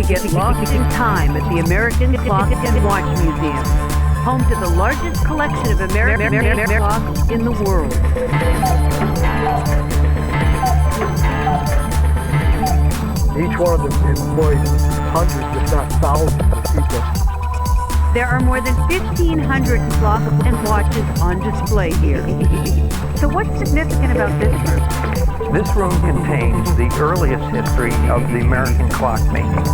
to get lost in time at the American Clock and Watch Museum, home to the largest collection of American clocks in the world. Each one of them employs hundreds, if not thousands of people. There are more than 1,500 clocks and watches on display here. So what's significant about this room? This room contains the earliest history of the American clockmaking.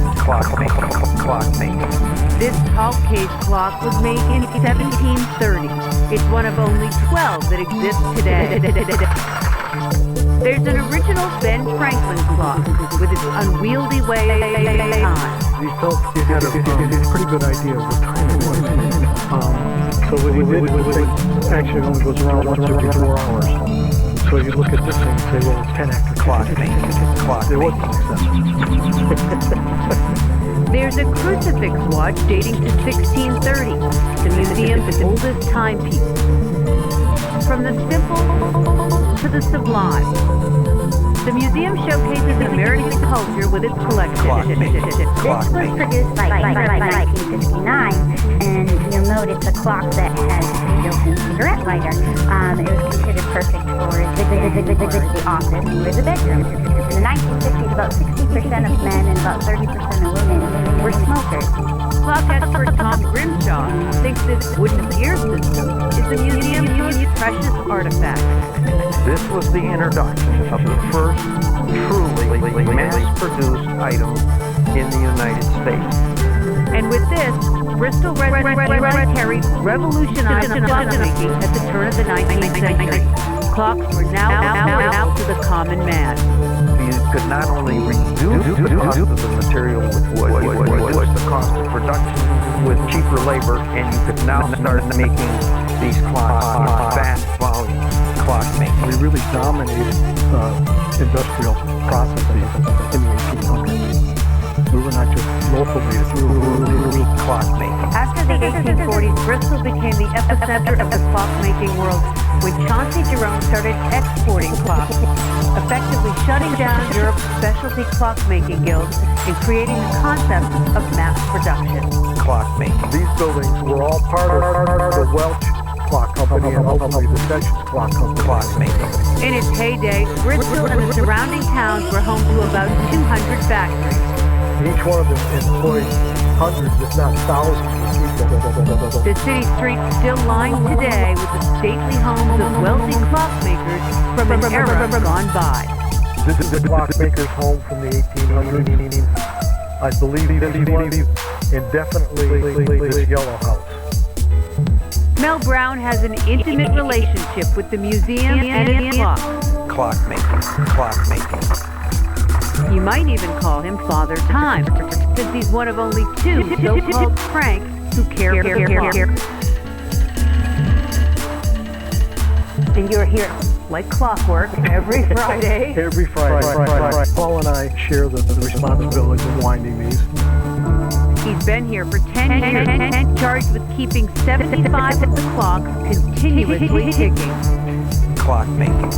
This tall cage clock was made in 1730. It's one of only 12 that exist today. There's an original Ben Franklin clock with its unwieldy way of time. We felt he had a pretty good idea of what time it was. So what he did was actually only goes around once every 4 hours. So you look at this thing and say, well, it's 10 after clockmaking. There wasn't excessive. There's a crucifix watch dating to 1630, the museum's oldest timepiece. From the simple to the sublime, the museum showcases American culture with its collection. This was produced by 1959, and you'll notice a clock that has a built-in cigarette lighter. It was considered perfect for the office or the bedroom. In the 1960s, about 60% of men and about 30% of women were smokers. Clock expert Tom Grimshaw thinks this wooden gear system is the museum's precious artifact. This was the introduction of the first truly mass-produced item in the United States. And with this, Bristol Red revolutionized clockmaking at the turn of the 19th century. Clocks were now out to the common man. You could not only reduce the cost of the material with wood, reduce the cost of production with cheaper labor, and you could now start making these clocks in fast volume clockmaking. We really dominated industrial processes in the 1800s. We were not just local leaders, we were clockmaking. After the 1840s, Bristol became the epicenter of the clockmaking world when Chauncey Jerome started exporting clocks, effectively shutting down Europe's specialty clockmaking guilds and creating the concept of mass production. Clockmaking. These buildings were all part of the Welch Clock Company and ultimately the Sessions Clock Company. Clockmaking. In its heyday, Bristol and the surrounding towns were home to about 200 factories. Each one of them employs hundreds, if not thousands of people. The city streets still lined today with the stately homes of wealthy clockmakers from an era gone by. This is the clockmaker's home from the 1800s. I believe this one, and definitely this yellow house. Mel Brown has an intimate relationship with the museum and its clocks. Clockmaking. You might even call him Father Time, since he's one of only 2 so-called cranks who care for clocks. And you're here like clockwork every Friday. Every Friday. Paul and I share the responsibility of winding these. He's been here for 10 years, charged with keeping 75 of the clocks continuously ticking. Clockmaking.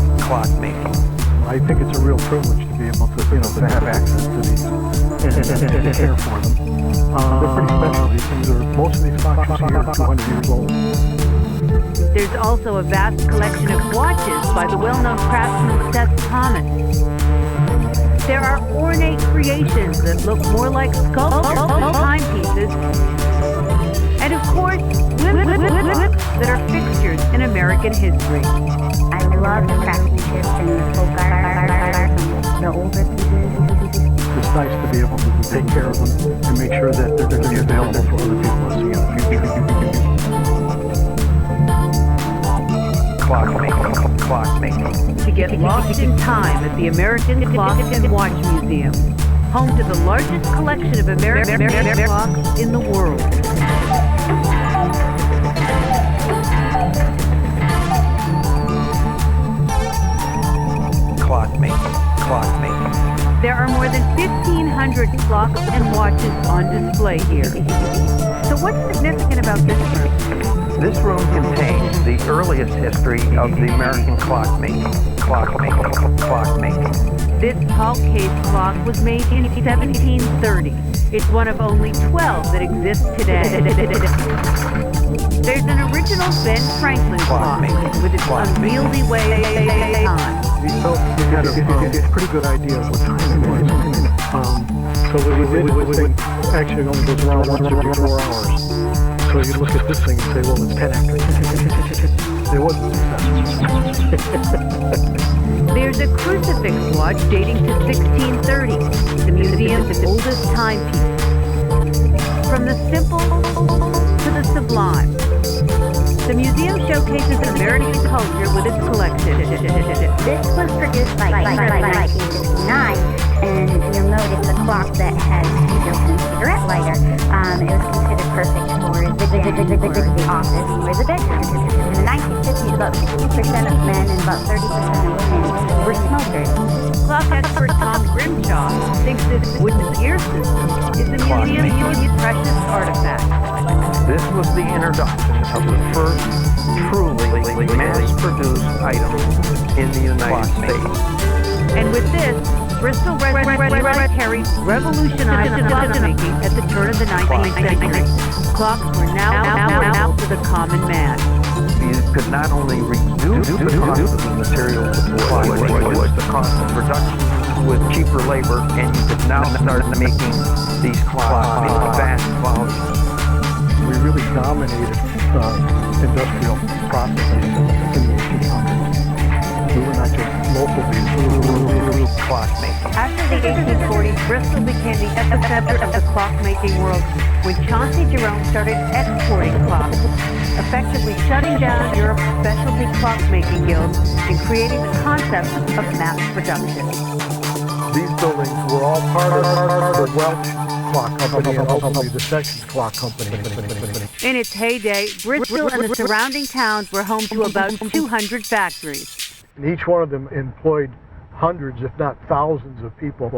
I think it's a real privilege to be able to have access to these and care for them. They're pretty special. These things are, most of these clocks are 200 years old. There's also a vast collection of watches by the well-known craftsman Seth Thomas. There are ornate creations that look more like sculptures than timepieces. And of course, whips that are fixtures in American history. I love the craftsmanship and the folk art from the older pieces. It's nice to be able to take care of them and make sure that they're going to be available for other people to see in the future. Clockmaking. To get lost in time at the American Clock and Watch Museum, home to the largest collection of American clocks in the world. Clockmaking. There are more than 1,500 clocks and watches on display here. So what's significant about this room? This room contains the earliest history of the American clockmaking. clockmaking. This tall case clock was made in 1730. It's one of only 12 that exist today. There's an original Ben Franklin clock with its unwieldy way of time. We felt we had a pretty good idea of what time it was. So what we did was think, actually it only goes around once every 4 hours. So you look at this thing and say, well, it's 10 after. It wasn't successful. There's a crucifix watch dating to 1630, the museum's oldest timepiece. From the simple to the sublime, the museum showcases American culture with its collection. This was produced by 1969, and you'll notice a clock that has a built-in cigarette lighter. It was considered perfect for the office or the bedroom. In the 1950s, about 60% of men and about 30% of women were smokers. Clock expert Tom Grimshaw thinks this wooden gear system is the museum's precious artifact. This was the introduction of the first truly mass-produced item in the United States. And with this, Bristol Carry revolutionized clockmaking at the turn of the 19th century. Clocks were now out to the common man. You could not only reduce the cost of the material with the cost of production with cheaper labor, and you could now start making these clocks in vast volumes. We really dominated industrial processes in the 1800s. We were not just local, we were Clockmaking. After the 1840s, Bristol became the epicenter of the clockmaking world when Chauncey Jerome started exporting clocks, effectively shutting down Europe's specialty clockmaking guilds and creating the concept of mass production. These buildings were all part of the Welch Clock Company and ultimately the Sessions Clock Company. In its heyday, Bristol and the surrounding towns were home to about 200 factories. And each one of them employed hundreds, if not thousands of people.